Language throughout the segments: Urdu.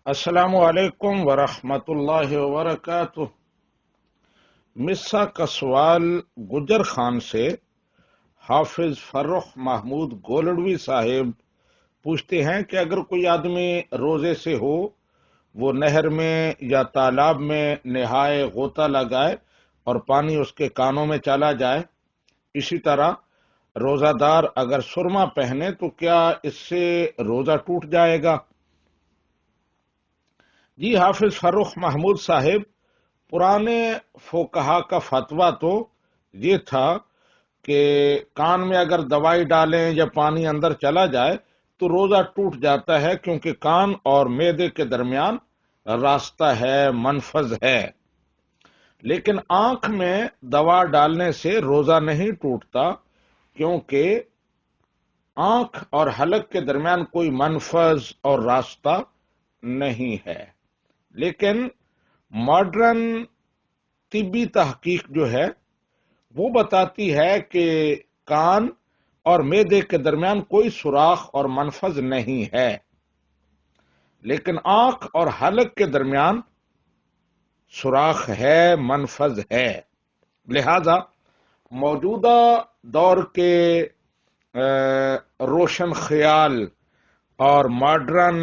السلام علیکم ورحمۃ اللہ وبرکاتہ۔ مسا کا سوال گجر خان سے حافظ فرخ محمود گولڑوی صاحب پوچھتے ہیں کہ اگر کوئی آدمی روزے سے ہو، وہ نہر میں یا تالاب میں نہائے، غوطہ لگائے اور پانی اس کے کانوں میں چلا جائے، اسی طرح روزہ دار اگر سرما پہنے تو کیا اس سے روزہ ٹوٹ جائے گا؟ جی حافظ فرخ محمود صاحب، پرانے فقہا کا فتویٰ تو یہ تھا کہ کان میں اگر دوائی ڈالیں یا پانی اندر چلا جائے تو روزہ ٹوٹ جاتا ہے، کیونکہ کان اور معدے کے درمیان راستہ ہے، منفذ ہے۔ لیکن آنکھ میں دوا ڈالنے سے روزہ نہیں ٹوٹتا، کیونکہ آنکھ اور حلق کے درمیان کوئی منفذ اور راستہ نہیں ہے۔ لیکن ماڈرن طبی تحقیق جو ہے وہ بتاتی ہے کہ کان اور معدے کے درمیان کوئی سوراخ اور منفذ نہیں ہے، لیکن آنکھ اور حلق کے درمیان سوراخ ہے، منفذ ہے۔ لہذا موجودہ دور کے روشن خیال اور ماڈرن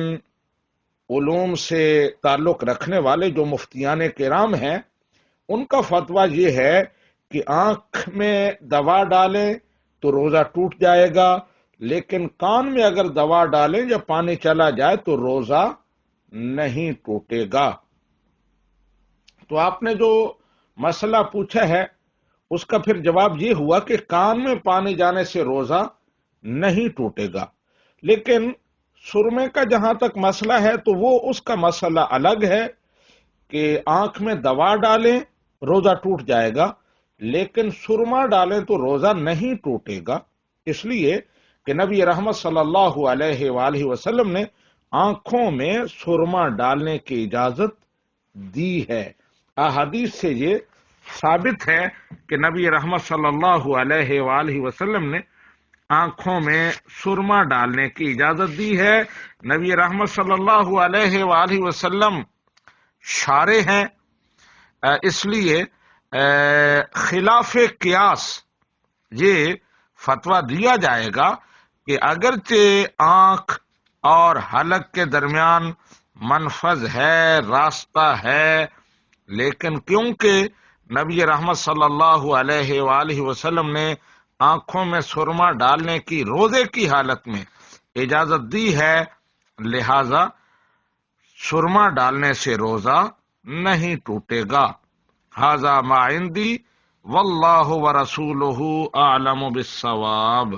علوم سے تعلق رکھنے والے جو مفتیان کرام ہیں، ان کا فتویٰ یہ ہے کہ آنکھ میں دوا ڈالیں تو روزہ ٹوٹ جائے گا، لیکن کان میں اگر دوا ڈالیں یا پانی چلا جائے تو روزہ نہیں ٹوٹے گا۔ تو آپ نے جو مسئلہ پوچھا ہے اس کا پھر جواب یہ ہوا کہ کان میں پانی جانے سے روزہ نہیں ٹوٹے گا، لیکن سرمے کا جہاں تک مسئلہ ہے تو وہ اس کا مسئلہ الگ ہے کہ آنکھ میں دوا ڈالیں روزہ ٹوٹ جائے گا، لیکن سرما ڈالیں تو روزہ نہیں ٹوٹے گا، اس لیے کہ نبی رحمت صلی اللہ علیہ وآلہ وسلم نے آنکھوں میں سرما ڈالنے کی اجازت دی ہے۔ احادیث سے یہ ثابت ہے کہ نبی رحمت صلی اللہ علیہ وآلہ وسلم نے آنکھوں میں سرما ڈالنے کی اجازت دی ہے۔ نبی رحمت صلی اللہ علیہ وآلہ وسلم شارع ہیں، اس لیے خلاف قیاس یہ فتویٰ دیا جائے گا کہ اگرچہ آنکھ اور حلق کے درمیان منفذ ہے، راستہ ہے، لیکن کیونکہ نبی رحمت صلی اللہ علیہ وآلہ وسلم نے آنکھوں میں سرما ڈالنے کی روزے کی حالت میں اجازت دی ہے، لہذا سرما ڈالنے سے روزہ نہیں ٹوٹے گا۔ ھذا ما عندی واللہ ورسولہ اعلم بالصواب۔